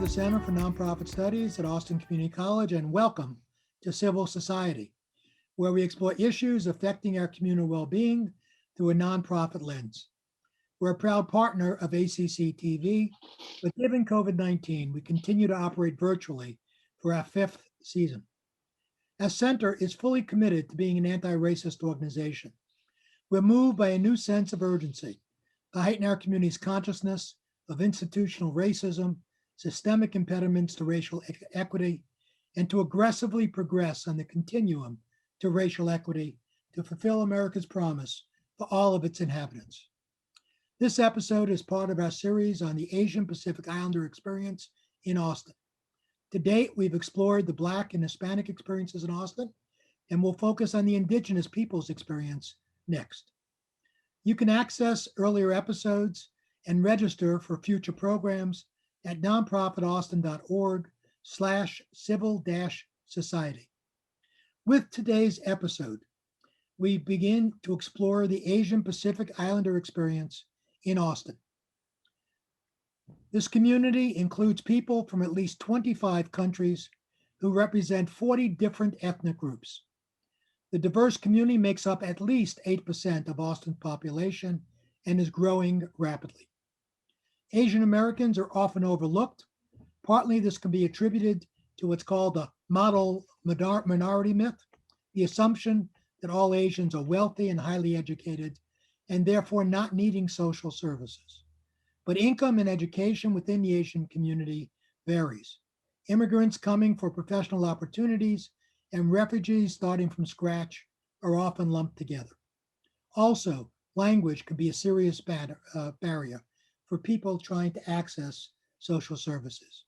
the Center for Nonprofit Studies at Austin Community College, and welcome to Civil Society, where we explore issues affecting our communal well-being through a nonprofit lens. We're a proud partner of ACC TV, but given COVID-19, we continue to operate virtually for our 5th season. Our center is fully committed to being an anti-racist organization. We're moved by a new sense of urgency to heighten our community's consciousness of institutional racism, systemic impediments to racial equity, and to aggressively progress on the continuum to racial equity to fulfill America's promise for all of its inhabitants. This episode is part of our series on the Asian Pacific Islander experience in Austin. To date, we've explored the Black and Hispanic experiences in Austin, and we'll focus on the Indigenous people's experience next. You can access earlier episodes and register for future programs at nonprofitaustin.org/civil-society. With today's episode, we begin to explore the Asian Pacific Islander experience in Austin. This community includes people from at least 25 countries who represent 40 different ethnic groups. The diverse community makes up at least 8% of Austin's population and is growing rapidly. Asian Americans are often overlooked. Partly this can be attributed to what's called the model minority myth, the assumption that all Asians are wealthy and highly educated and therefore not needing social services. But income and education within the Asian community varies. Immigrants coming for professional opportunities and refugees starting from scratch are often lumped together. Also, language can be a serious barrier for people trying to access social services.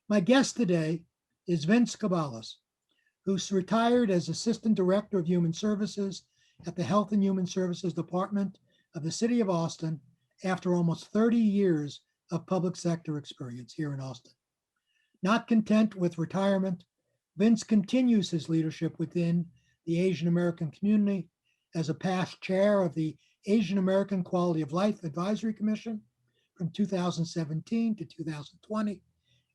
My guest today is Vince Cobalis, who's retired as Assistant Director of Human Services at the Health and Human Services Department of the City of Austin after almost 30 years of public sector experience here in Austin. Not content with retirement, Vince continues his leadership within the Asian American community as a past chair of the Asian American Quality of Life Advisory Commission from 2017 to 2020,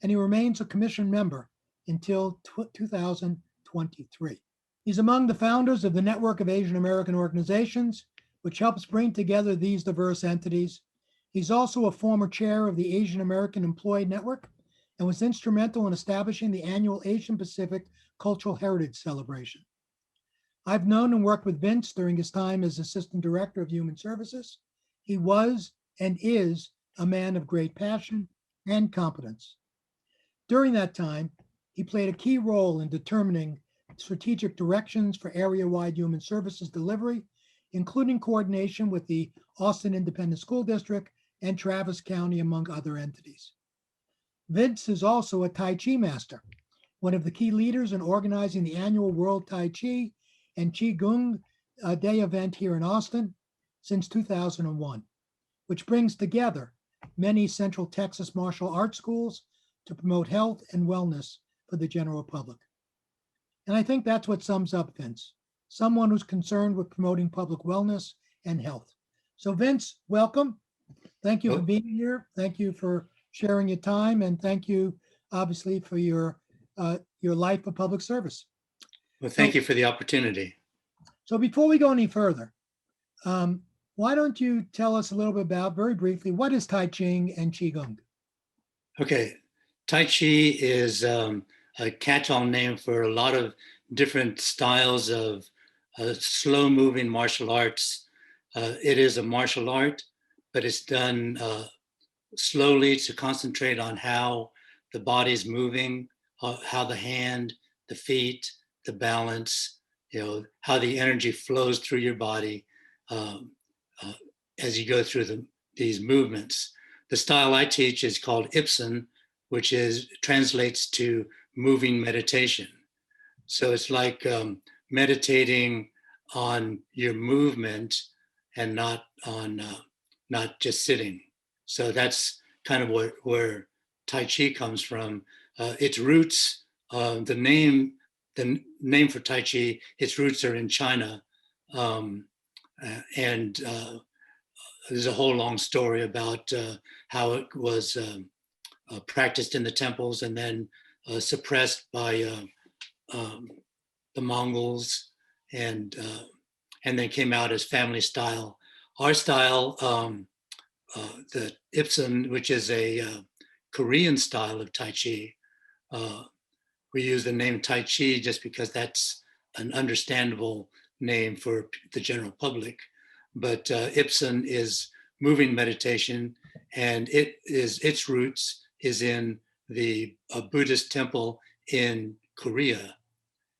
and he remains a commission member until 2023. He's among the founders of the Network of Asian American Organizations, which helps bring together these diverse entities. He's also a former chair of the Asian American Employee Network and was instrumental in establishing the annual Asian Pacific Cultural Heritage Celebration. I've known and worked with Vince during his time as Assistant Director of Human Services. He was and is a man of great passion and competence. During that time, he played a key role in determining strategic directions for area-wide human services delivery, including coordination with the Austin Independent School District and Travis County, among other entities. Vince is also a Tai Chi master, one of the key leaders in organizing the annual World Tai Chi and Qigong Day event here in Austin since 2001, which brings together many Central Texas martial arts schools to promote health and wellness for the general public. And I think that's what sums up Vince, someone who's concerned with promoting public wellness and health. So Vince, welcome. Thank you for being here. Thank you for sharing your time, and thank you obviously for your life of public service. Well, thank you for the opportunity. So before we go any further, why don't you tell us a little bit about, very briefly, what is Tai Chi and Qigong? Okay, Tai Chi is a catch-all name for a lot of different styles of slow-moving martial arts. It is a martial art, but it's done slowly to concentrate on how the body's moving, how the hand, the feet, the balance, how the energy flows through your body as you go through these movements. The style I teach is called Ipsen, which translates to moving meditation. So it's like meditating on your movement and not just sitting. So that's kind of where Tai Chi comes from. Its roots, the name for Tai Chi, its roots are in China, and there's a whole long story about how it was practiced in the temples and then suppressed by the Mongols, and then came out as family style. Our style, the Ipsen, which is a Korean style of Tai Chi, we use the name Tai Chi just because that's an understandable name for the general public. But Ipsen is moving meditation, and its roots is in the Buddhist temple in Korea,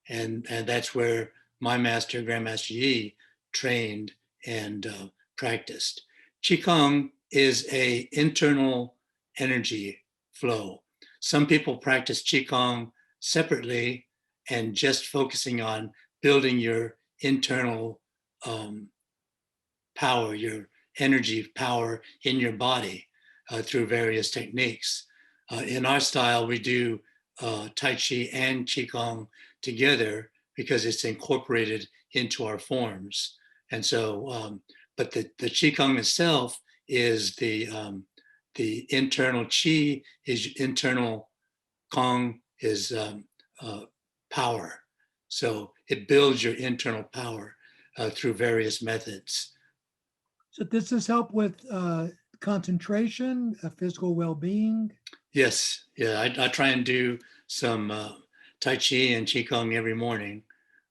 and that's where my master, Grandmaster Yi, trained and practiced. Qigong is a internal energy flow. Some people practice Qigong separately and just focusing on building your internal power, your energy power in your body through various techniques. In our style, we do Tai Chi and Qigong together because it's incorporated into our forms. And so, but the Qigong itself is the internal Qi is internal, Gong is power. So it builds your internal power through various methods. So does this help with concentration, physical well-being? Yes, yeah, I try and do some Tai Chi and Qigong every morning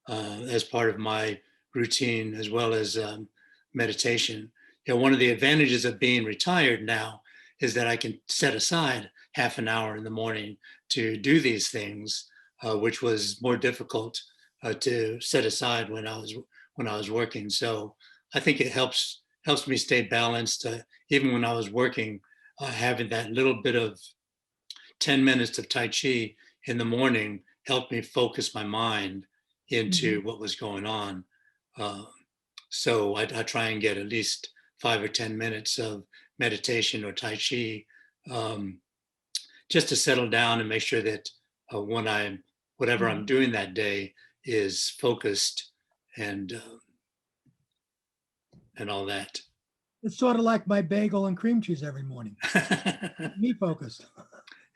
as part of my routine, as well as meditation. You know, one of the advantages of being retired now is that I can set aside half an hour in the morning to do these things, which was more difficult to set aside when I was working. So I think it helps me stay balanced, even when I was working. Having that little bit of 10 minutes of Tai Chi in the morning helped me focus my mind into what was going on. So I try and get at least 5 or 10 minutes of meditation or Tai Chi just to settle down and make sure that whatever I'm doing that day is focused and all that. It's sort of like my bagel and cream cheese every morning. Me focused.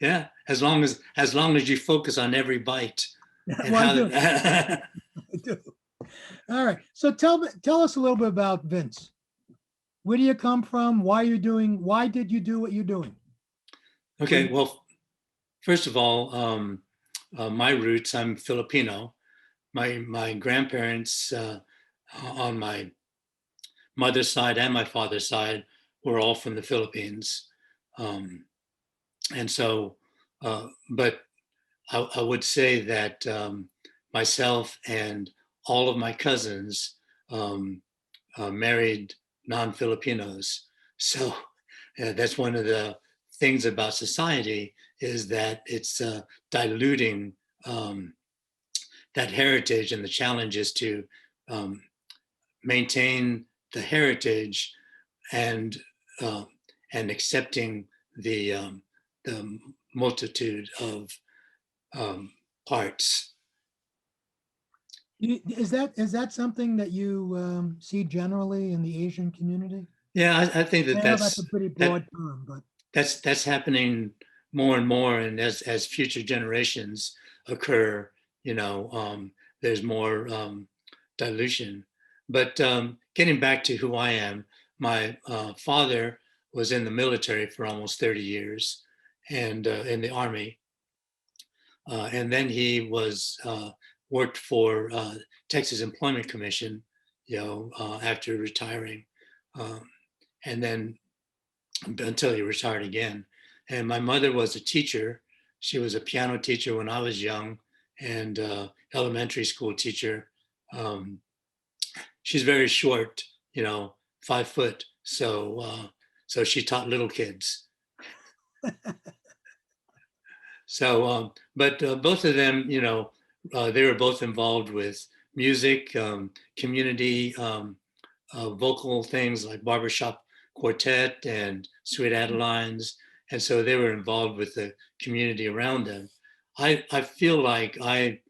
Yeah, as long as you focus on every bite. And Well, I do. All right. So tell us a little bit about Vince. Where do you come from? Why did you do what you're doing? Okay, well, first of all, my roots, I'm Filipino. My grandparents on my mother's side and my father's side were all from the Philippines. And so, but I would say that myself and all of my cousins married non-Filipinos. So that's one of the things about society, is that it's diluting that heritage, and the challenge is to maintain the heritage and accepting the multitude of parts. Is that something that you see generally in the Asian community? Yeah, I think I know that's a pretty broad term, but that's happening more and more, and as future generations occur, there's more dilution. But getting back to who I am, my father was in the military for almost 30 years, and in the Army, and then he was worked for Texas Employment Commission, after retiring, and then until he retired again. And my mother was a teacher. She was a piano teacher when I was young, and elementary school teacher. She's very short, 5 foot. So she taught little kids. So, but both of them, they were both involved with music, community, vocal things like barbershop quartet and Sweet Adelines. And so they were involved with the community around them. I feel like I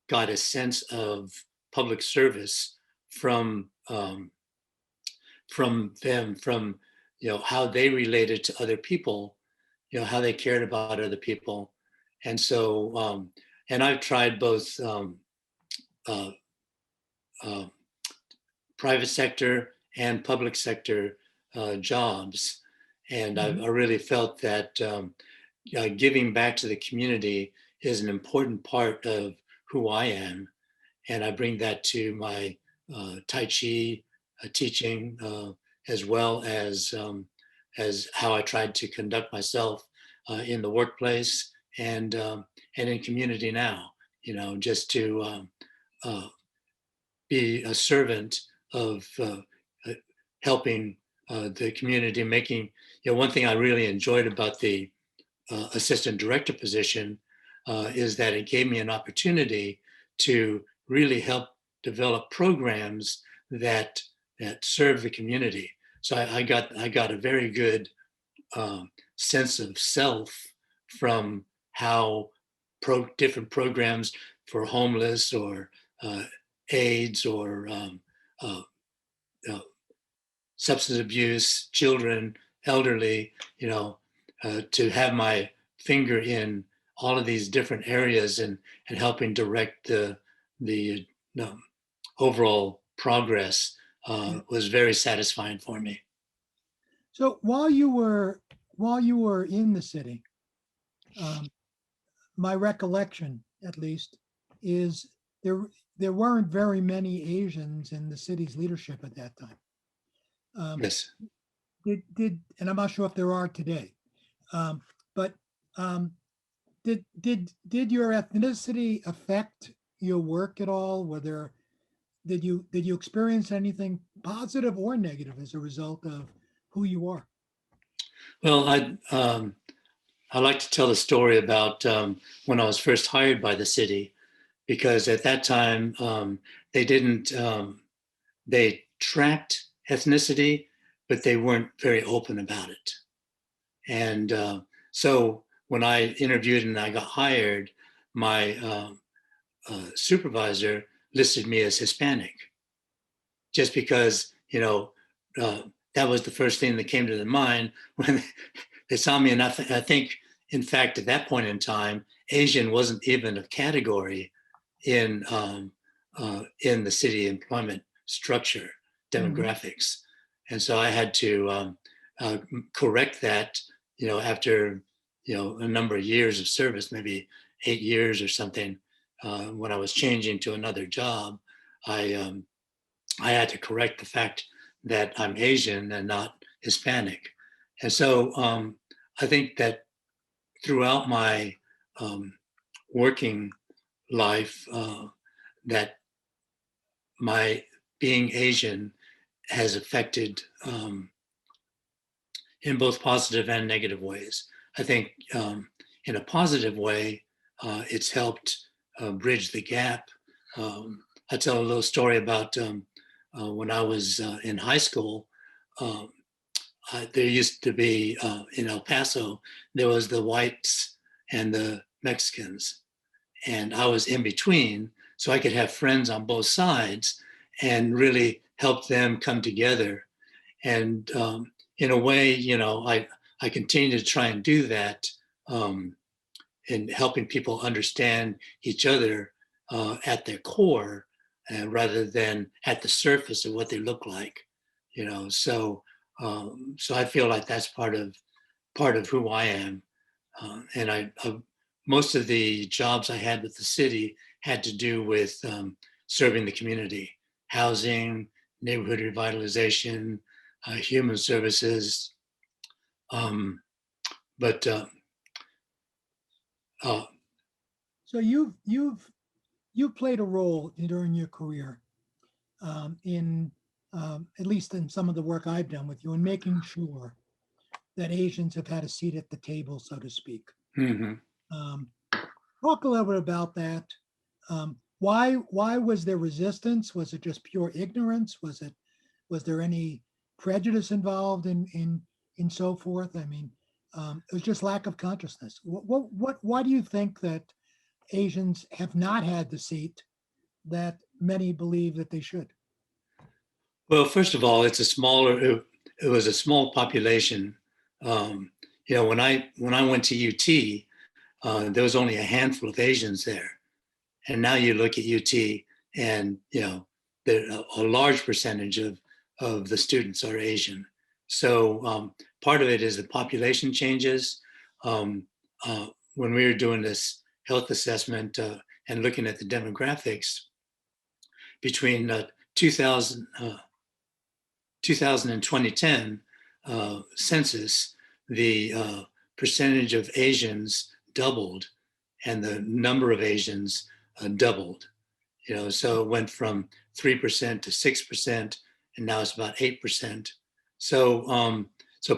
got a sense of public service from them, from how they related to other people, how they cared about other people. And so, and I've tried both uh, uh, private sector and public sector jobs. And I really felt that giving back to the community is an important part of who I am. And I bring that to my Tai Chi teaching, as well as how I tried to conduct myself in the workplace and in community now. Just to uh, be a servant of helping the community, making, one thing I really enjoyed about the assistant director position is that it gave me an opportunity to really help develop programs that serve the community. So I got a very good sense of self from how different programs for homeless or AIDS or uh, uh, substance abuse, children, elderly, to have my finger in all of these different areas and helping direct the overall progress was very satisfying for me. So while you were in the city, my recollection, at least, is there weren't very many Asians in the city's leadership at that time. Yes. And I'm not sure if there are today, but did your ethnicity affect your work at all? Did you experience anything positive or negative as a result of who you are? Well, I like to tell the story about when I was first hired by the city, because at that time they didn't they tracked ethnicity, but they weren't very open about it. And so when I interviewed and I got hired, my supervisor listed me as Hispanic, just because uh, that was the first thing that came to their mind when they saw me. And I think, in fact, at that point in time, Asian wasn't even a category in the city employment structure demographics. And so I had to correct that, after, a number of years of service, maybe 8 years or something. When I was changing to another job, I had to correct the fact that I'm Asian and not Hispanic. And so I think that throughout my working life, that my being Asian has affected in both positive and negative ways. I think in a positive way, it's helped bridge the gap. I tell a little story about when I was in high school. There used to be in El Paso, there was the whites and the Mexicans, and I was in between, so I could have friends on both sides and really help them come together. And in a way, I continue to try and do that in helping people understand each other at their core, rather than at the surface of what they look like. So I feel like that's part of who I am. And most of the jobs I had with the city had to do with serving the community, housing, neighborhood revitalization, human services. But So you've played a role during your career in at least in some of the work I've done with you in making sure that Asians have had a seat at the table, so to speak. mhm. Talk a little bit about that. Why was there resistance? Was it just pure ignorance? Was there any prejudice involved in so forth? I mean, it was just lack of consciousness. Why do you think that Asians have not had the seat that many believe that they should? Well, first of all, it was a small population. when I went to UT, there was only a handful of Asians there, and now you look at UT, and a large percentage of the students are Asian. So part of it is the population changes. When we were doing this health assessment and looking at the demographics between 2000, 2000 and 2010 census, the percentage of Asians doubled and the number of Asians doubled. So it went from 3% to 6%, and now it's about 8%. So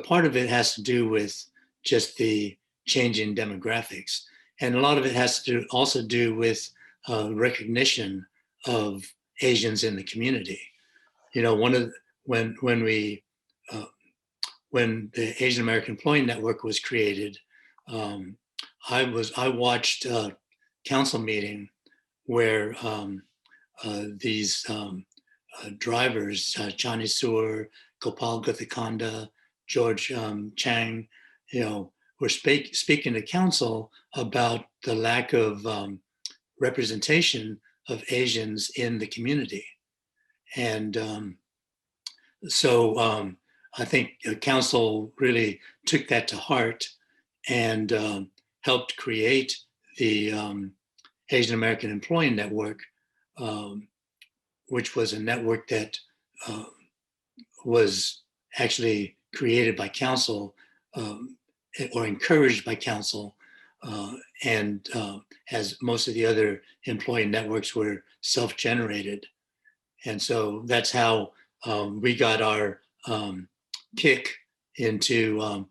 part of it has to do with just the changing demographics, and a lot of it has to also do with recognition of Asians in the community. One of when the Asian American Employee Network was created, I watched a council meeting where these drivers, Chani Sur, Gopal Guthikanda, George Chang, were speaking to council about the lack of representation of Asians in the community. And so I think council really took that to heart and helped create the Asian American Employee Network, which was a network that was actually created by council or encouraged by council, and as most of the other employee networks were self-generated. And so that's how we got our kick into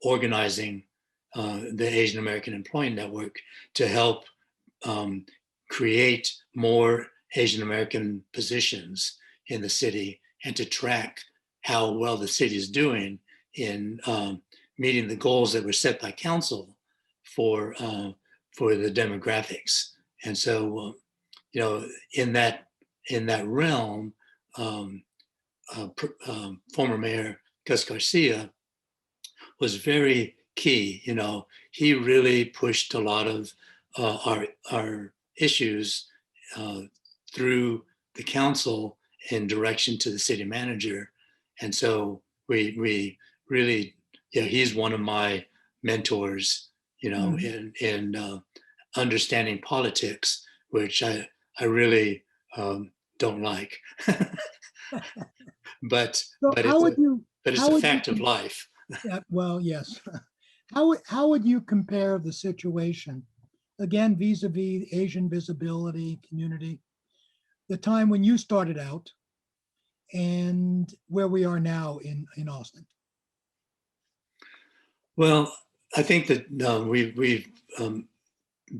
organizing the Asian American Employee Network to help create more Asian American positions in the city and to track how well the city is doing in meeting the goals that were set by council for the demographics. And so, in that realm, former Mayor Gus Garcia was very key. He really pushed a lot of our issues through the council in direction to the city manager. And so we really, he's one of my mentors, in understanding politics, which I really don't like. but it's a fact of life. Yeah, well, yes. How would you compare the situation, again, vis-a-vis Asian visibility community, the time when you started out and where we are now in Austin? Well, I think that we've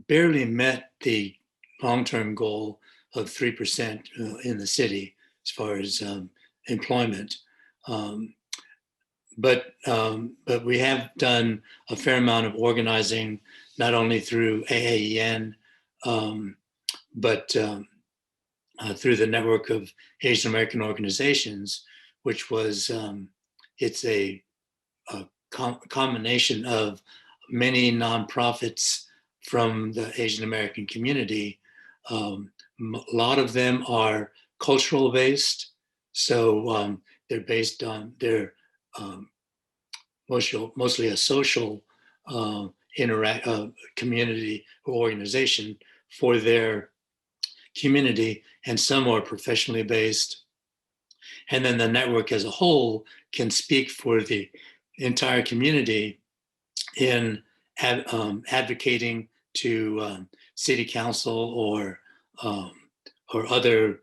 barely met the long-term goal of 3% in the city as far as employment. But we have done a fair amount of organizing, not only through AAEN, but through the network of Asian American organizations, which was it's a combination of many nonprofits from the Asian American community. A lot of them are cultural based, so they're based on mostly a social community or organization for their community, and some are professionally based. And then the network as a whole can speak for the entire community in advocating to city council or other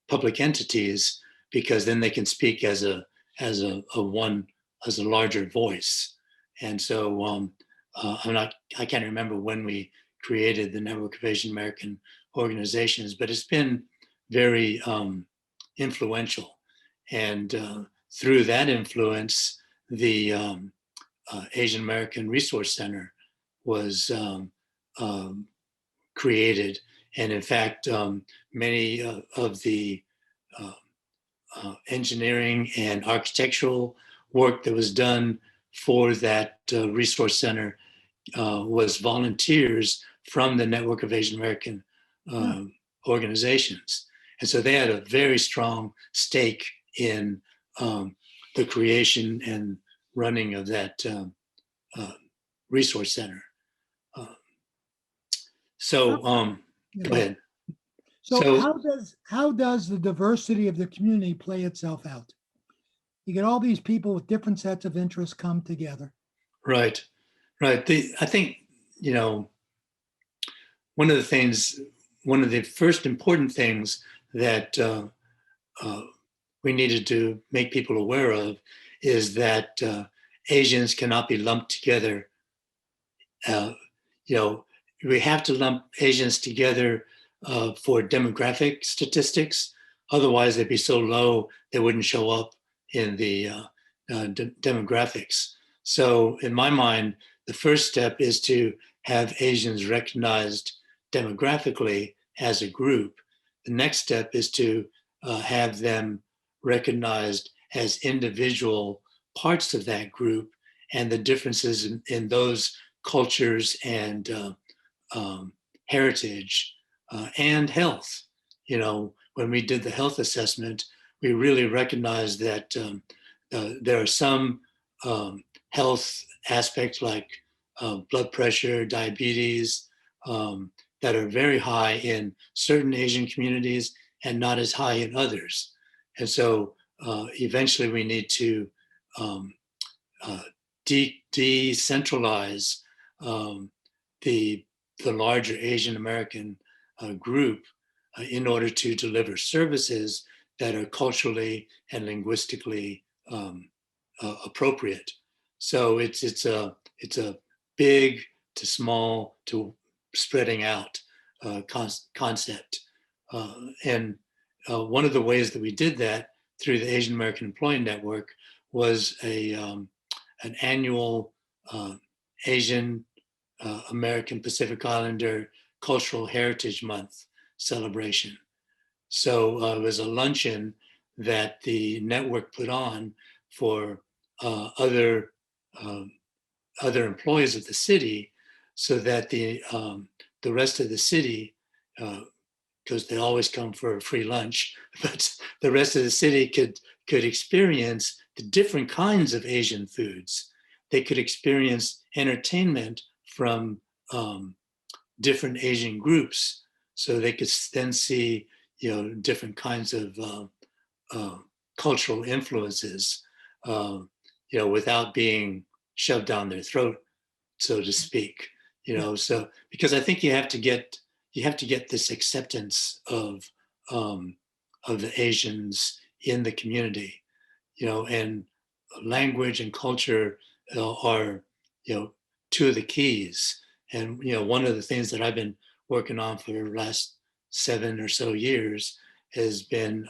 public entities, because then they can speak as a larger voice. And so I can't remember when we created the Network of Asian American Organizations, but it's been very influential. And through that influence, the Asian American Resource Center was created. And in fact, many of the engineering and architectural work that was done for that resource center was volunteers from the Network of Asian American organizations. And so they had a very strong stake in the creation and running of that resource center. So go ahead. So, So how does the diversity of the community play itself out? You get all these people with different sets of interests come together. right. I think, you know, one of the first important things that we needed to make people aware of is that Asians cannot be lumped together. You know, we have to lump Asians together for demographic statistics. Otherwise, they'd be so low they wouldn't show up in the demographics. So, in my mind, the first step is to have Asians recognized demographically as a group. The next step is to have them recognized as individual parts of that group and the differences in those cultures and heritage and health. You know, when we did the health assessment, we really recognized that there are some health aspects like blood pressure, diabetes, that are very high in certain Asian communities and not as high in others. And so eventually we need to decentralize the larger Asian American group in order to deliver services that are culturally and linguistically appropriate. So it's a big to small to spreading out concept. And one of the ways that we did that through the Asian American Employee Network was an annual Asian American Pacific Islander Cultural Heritage Month celebration. So it was a luncheon that the network put on for other employees of the city, so that the rest of the city, because they always come for a free lunch, but the rest of the city could experience the different kinds of Asian foods. They could experience entertainment from different Asian groups, so they could then see, you know, different kinds of cultural influences, you know, without being shoved down their throat, so to speak. You know, so because I think you have to get this acceptance of the Asians in the community, you know, and language and culture are, you know, two of the keys. And you know, one of the things that I've been working on for the last 7 or so years has been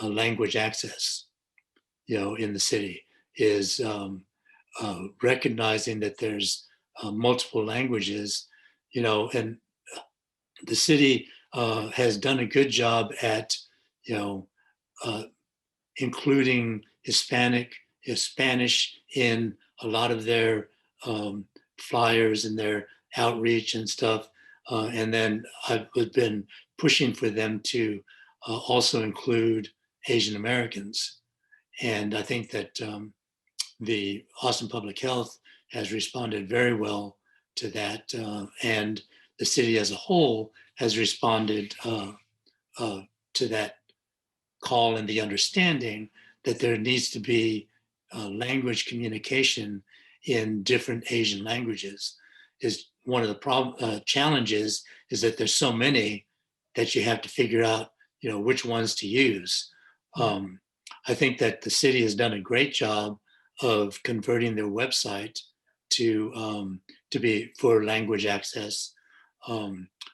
language access. You know, in the city is recognizing that there's multiple languages. You know, and the city has done a good job at, you know, including Spanish in a lot of their flyers and their outreach and stuff. And then I've been pushing for them to also include Asian Americans. And I think that the Austin Public Health has responded very well to that. And the city as a whole has responded to that call and the understanding that there needs to be language communication in different Asian languages. Is one of the challenges is that there's so many that you have to figure out, you know, which ones to use. I think that the city has done a great job of converting their website to be for language access.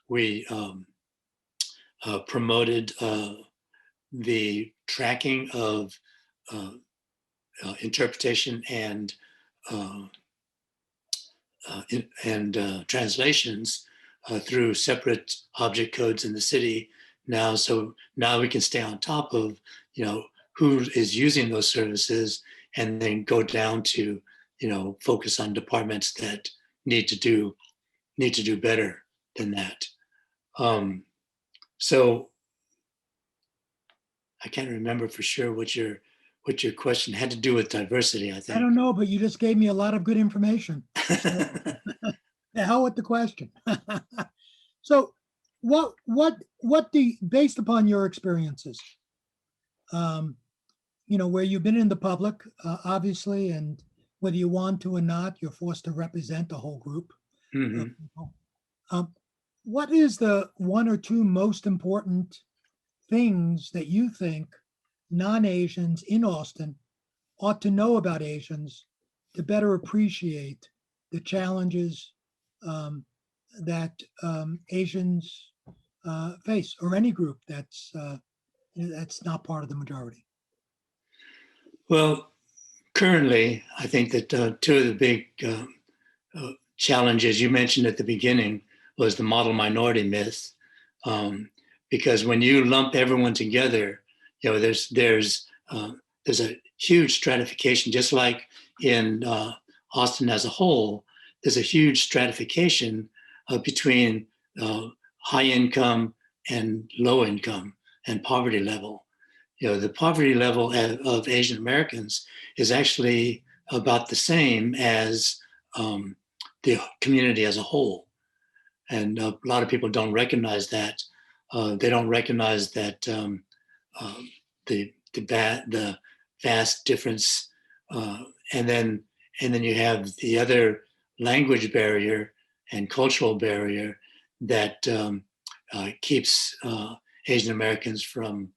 We promoted the tracking of interpretation and translations through separate object codes in the city now. So now we can stay on top of who is using those services, and then go down to, focus on departments that need to do better than that. So I can't remember for sure what your question had to do with diversity, I I think. don't know, but you just gave me a lot of good information. So, the hell with the question. So what based upon your experiences, where you've been in the public, obviously, and whether you want to or not, you're forced to represent the whole group of Mhm. people. What is the one or two most important things that you think non-Asians in Austin ought to know about Asians to better appreciate the challenges that Asians face, or any group that's not part of the majority? Well, currently, I think that two of the big challenges you mentioned at the beginning was the model minority myth, because when you lump everyone together, there's a huge stratification, just like in Austin as a whole. There's a huge stratification between high income and low income and poverty level. The poverty level of Asian Americans is actually about the same as the community as a whole. And a lot of people don't recognize that. They don't recognize that the vast difference, and then you have the other language barrier and cultural barrier that keeps Asian Americans from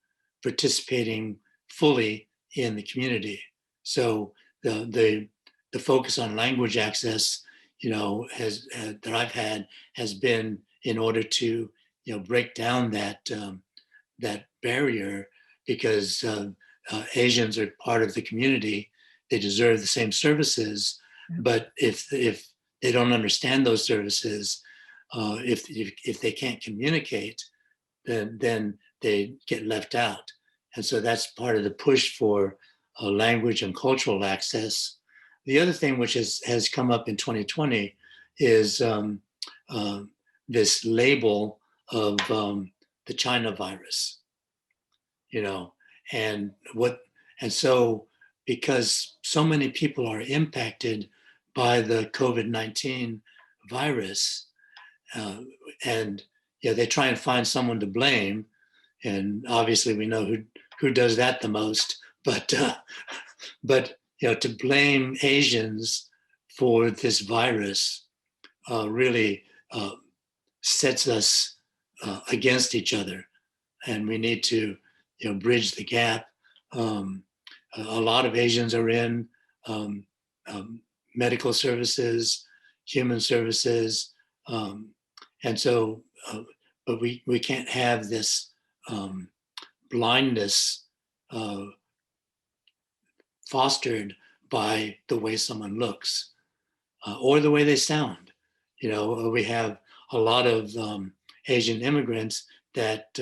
participating fully in the community. So the focus on language access, has that I've had, has been in order to break down that barrier, because Asians are part of the community. They deserve the same services, but if they don't understand those services, if they can't communicate, then they get left out. And so that's part of the push for language and cultural access. The other thing which has come up in 2020 is this label of the China virus, and so because so many people are impacted by the COVID-19 virus, and they try and find someone to blame, and obviously we know who does that the most. But to blame Asians for this virus really sets us against each other, and we need to bridge the gap. A lot of Asians are in medical services, human services, and so, but we can't have this blindness fostered by the way someone looks or the way they sound. We have a lot of Asian immigrants that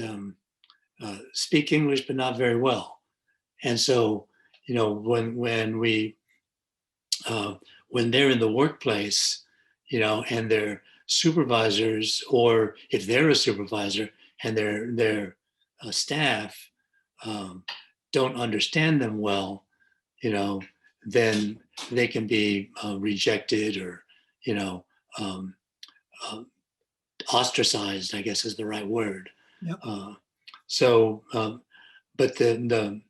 speak English but not very well, and so when they're in the workplace, and their supervisors, or if they're a supervisor and their staff don't understand them well, then they can be rejected, or um, ostracized, I guess is the right word. Yep. But the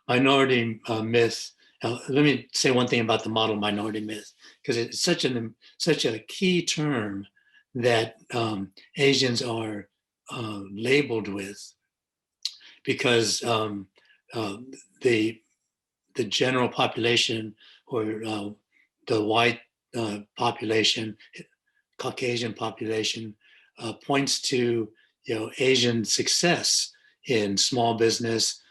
minority myth. Let me say one thing about the model minority myth, because it's such a key term that Asians are labeled with, because the general population, or the white population, Caucasian population, points to Asian success in small business,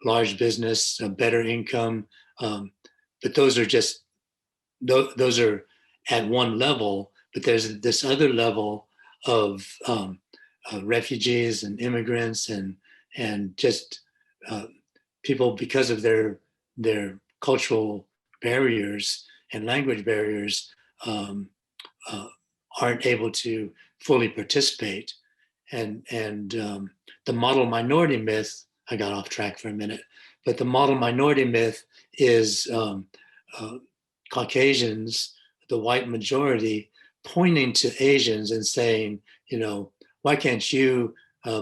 large business, better income, but those are at one level. But there's this other level of refugees and immigrants, and just people, because of their cultural barriers and language barriers, um, uh, aren't able to fully participate. And the model minority myth, I got off track for a minute, but the model minority myth is uh, Caucasians, the white majority, pointing to Asians and saying, why can't you,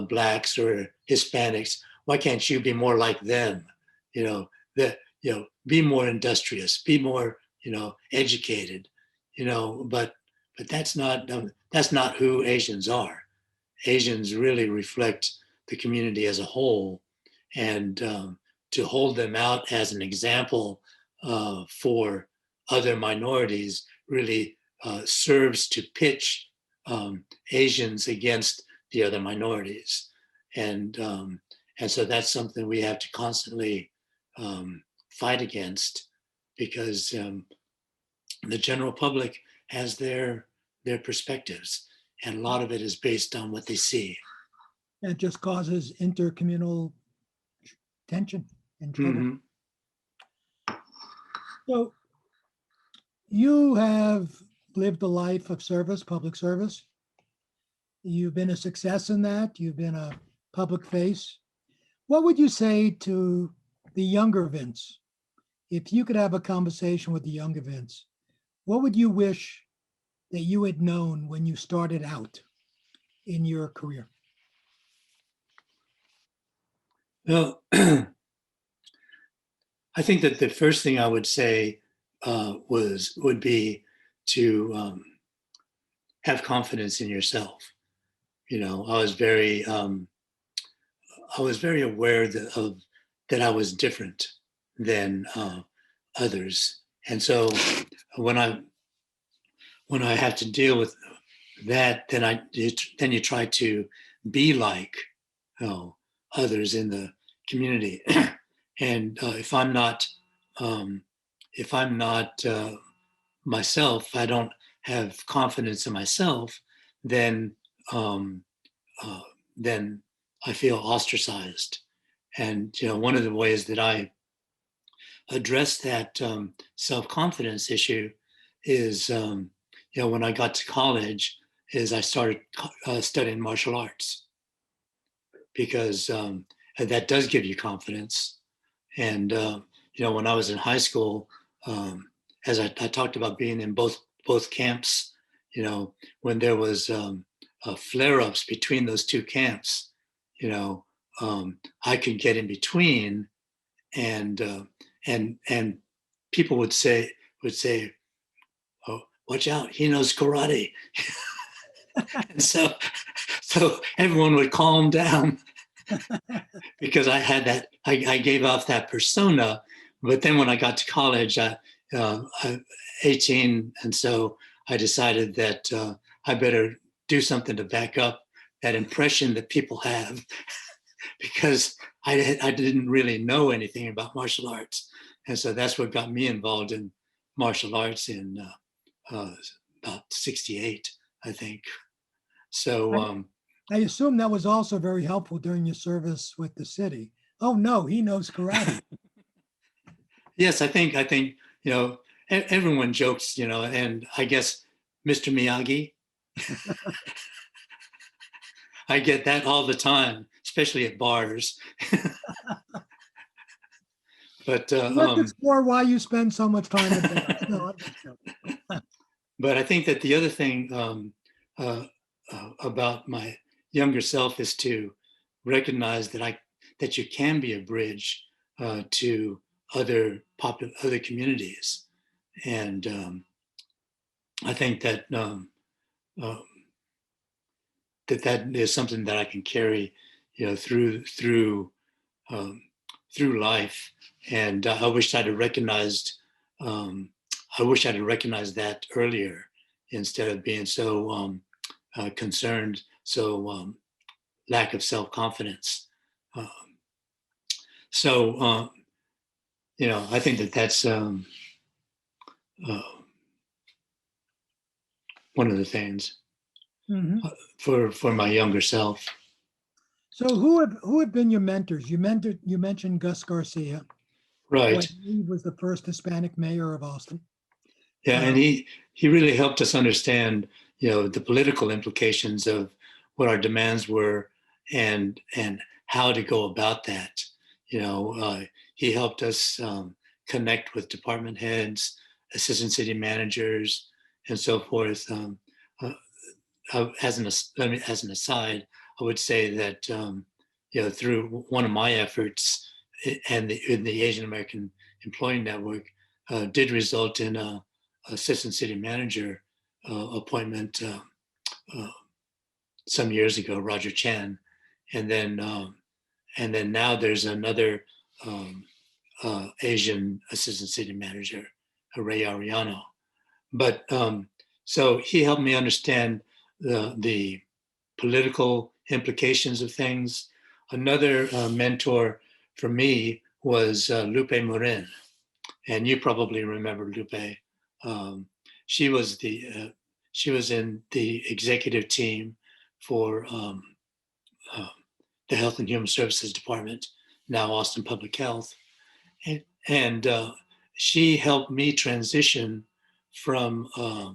blacks or Hispanics, why can't you be more like them? Be more industrious, be more, educated, but that's not who Asians are. Asians really reflect the community as a whole, and to hold them out as an example for other minorities really serves to pitch Asians against the other minorities, and so that's something we have to constantly fight against, because the general public has their perspectives, and a lot of it is based on what they see. And it just causes intercommunal tension and trouble. Mm-hmm. So you have lived a life of service, public service. You've been a success in that. You've been a public face. What would you say to the younger Vince? If you could have a conversation with the younger Vince, what would you wish that you had known when you started out in your career? Well, I think that the first thing I would say would be to have confidence in yourself. I was very aware that I was different than others, and so when I have to deal with that, then you try to be like others in the community. And if I'm not myself, I don't have confidence in myself, then um, then I feel ostracized. And one of the ways that I address that self-confidence issue is when I got to college, is I started studying martial arts, because that does give you confidence. And when I was in high school, as I talked about being in both camps, when there was flare-ups between those two camps, I could get in between, and and people would say, "Oh, watch out, he knows karate." And so everyone would calm down, because I had that, I gave off that persona. But then when I got to college, I'm 18, and so I decided that I better do something to back up that impression that people have, because I didn't really know anything about martial arts. And so that's what got me involved in martial arts in about 68, I think. So I assume that was also very helpful during your service with the city. Oh no, he knows karate. yes, I think everyone jokes, and I guess Mr. Miyagi, I get that all the time, especially at bars. But Let's explore why you spend so much time at bars. No, I'm just joking. but I think that the other thing about my younger self is to recognize that you can be a bridge to other communities, and I think that uh, that is something that I can carry, um, through life. And I wish I'd have recognized. I wish I'd have recognized that earlier, instead of being so concerned, so lack of self-confidence. Um, so I think that that's uh, one of the things Mhm. for my younger self. So who have been your mentors? You mentioned Gus Garcia, who I Right. believe was the first Hispanic mayor of Austin. Yeah, and Um, he really helped us understand, the political implications of what our demands were, and how to go about that. He helped us connect with department heads, assistant city managers, and so forth. Uh, as an aside, I would say that through one of my efforts and in the Asian American Employee Network did result in a assistant city manager appointment uh, some years ago, Roger Chan, and then now there's another um, Asian assistant city manager, Ray Ariano. But so he helped me understand the political implications of things. Another mentor for me was Lupe Morin, and you probably remember Lupe. Um, she was she was in the executive team for uh, the Health and Human Services Department, now Austin Public Health, and she helped me transition from uh,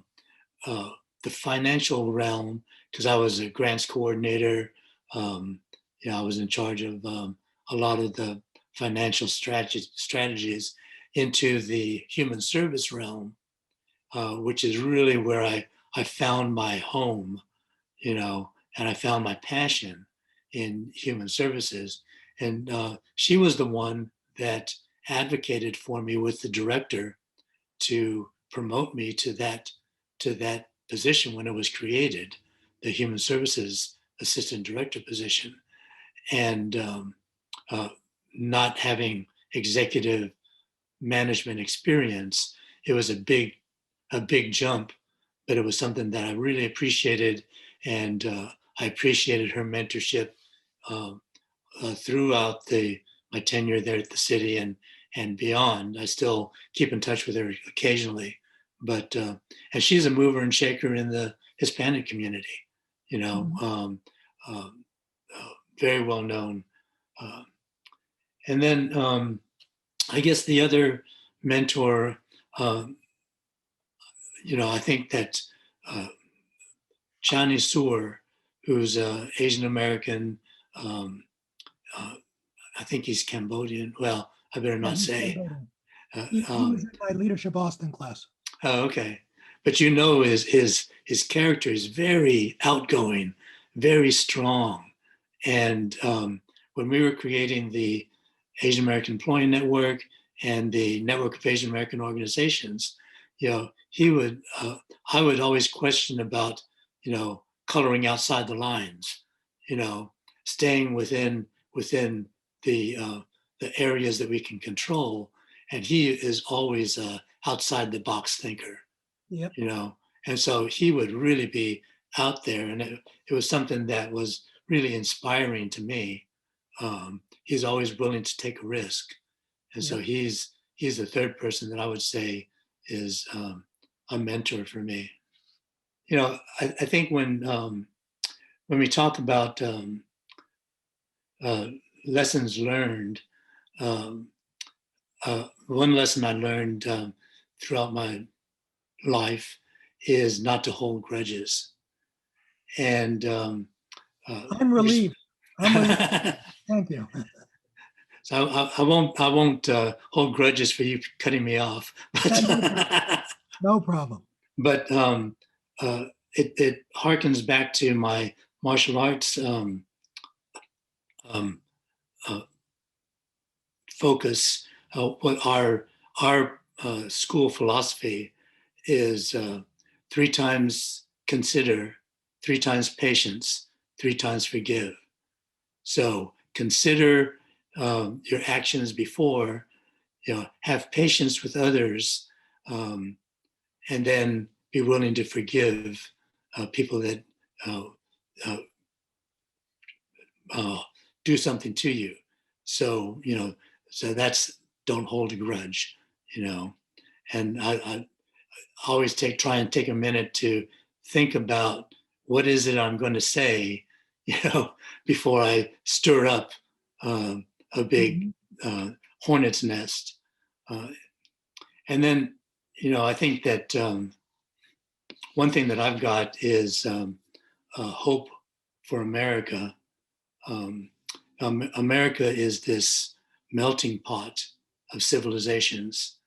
the financial realm, because I was a grants coordinator. Um, I was in charge of a lot of the financial strategies into the human service realm, which is really where I found my home, and I found my passion in human services. And she was the one that advocated for me with the director to promote me to that position when it was created, the human services assistant director position. And uh, not having executive management experience, it was a big jump, but it was something that I really appreciated, and I appreciated her mentorship uh, throughout my tenure there at the city and beyond. I still keep in touch with her occasionally, but and she's a mover and shaker in the Hispanic community. You know, mhm. um, very well known. Uh, and then I guess the other mentor, um, I think that uh, Chani Sur, who's Asian American, um, uh, I think he's Cambodian. Well, I better Yeah, not he's say. Cambodian. Uh, He was in my Leadership Austin class. oh, okay. But his character is very outgoing, very strong. And when we were creating the Asian American Employee Network and the Network of Asian American Organizations, he would I would always question about, coloring outside the lines, you know, staying within the areas that we can control. And he is always outside the box thinker, Yep. you know. And so he would really be out there, and it was something that was really inspiring to me. He's always willing to take a risk, and so Yep. he's the third person that I would say is a mentor for me. I think when we talk about uh, lessons learned, um, one lesson I learned throughout my life is not to hold grudges. And I'm relieved. I'm relieved. Thank you. so I won't hold grudges for you cutting me off, No problem. No problem. but uh, it harkens back to my martial arts um, uh, focus. What our school philosophy is: three times consider, three times patience, three times forgive. So consider your actions before, have patience with others, um, and then be willing to forgive people that uh, uh, uh, do something to you. So, so that's don't hold a grudge, you know. And I always try and take a minute to think about what is it I'm going to say before I stir up a big hornet's nest. And then, I think that one thing that I've got is hope for America. America is this melting pot of civilizations.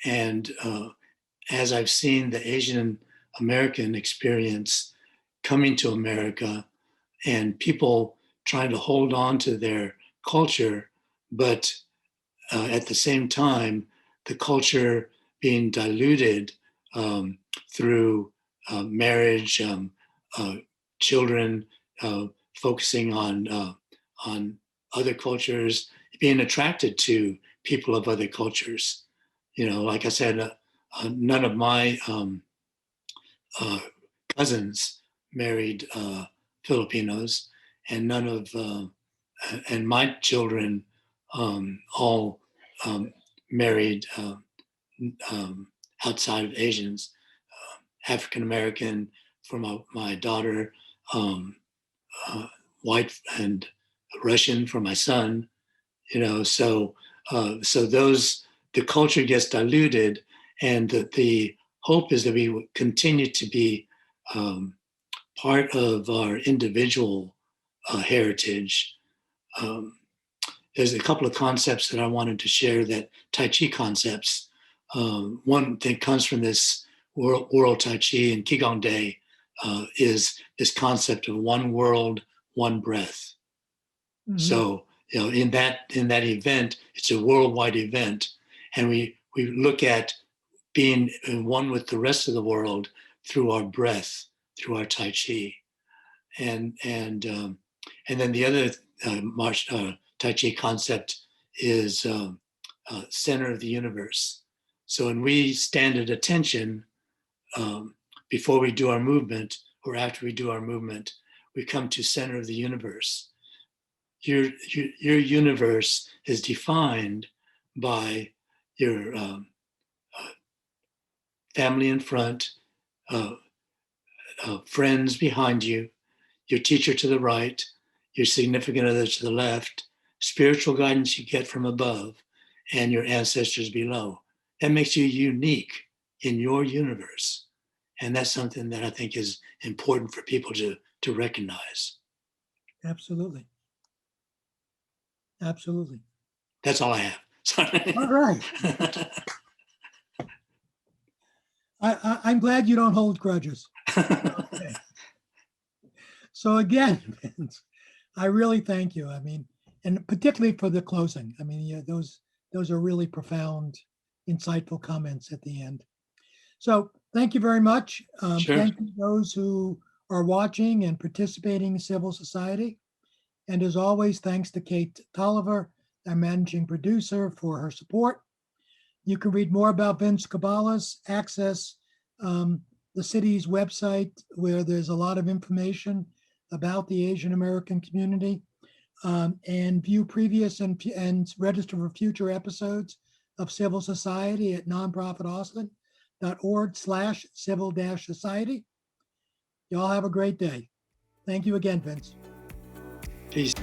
And as I've seen the Asian American experience coming to America and people trying to hold on to their culture, but at the same time, the culture being diluted through marriage, children focusing on other cultures, being attracted to people of other cultures. Like I said, none of my cousins married Filipinos, and none of and my children all married outside of Asians. African American for my daughter, white and Russian for my son. So the culture gets diluted, and the hope is that we will continue to be part of our individual heritage. There's a couple of concepts that I wanted to share, that Tai Chi concepts. One that comes from this World Tai Chi and Qigong Day is this concept of one world, one breath. Mm-hmm. So, in that event, it's a worldwide event, and we look at being one with the rest of the world through our breath, through our Tai Chi, and then the other Tai Chi concept is center of the universe. So when we stand at attention before we do our movement or after we do our movement, we come to center of the universe. Your universe is defined by your family in front, friends behind you, your teacher to the right, your significant other to the left, spiritual guidance you get from above, and your ancestors below. That makes you unique in your universe. And that's something that I think is important for people to recognize. Absolutely. Absolutely. That's all I have. Sorry. All right. I'm glad you don't hold grudges. Okay. So again, Vince, I really thank you. I mean, and particularly for the closing. I mean, yeah, those are really profound, insightful comments at the end. So thank you very much. Sure. Thank you those who are watching and participating in civil society. And as always, thanks to Kate Tolliver, our managing producer, for her support. You can read more about Vince Cobalis, access the city's website, where there's a lot of information about the Asian American community, and view previous and register for future episodes of Civil Society at nonprofitaustin.org/civil-society. Y'all have a great day. Thank you again, Vince. Peace.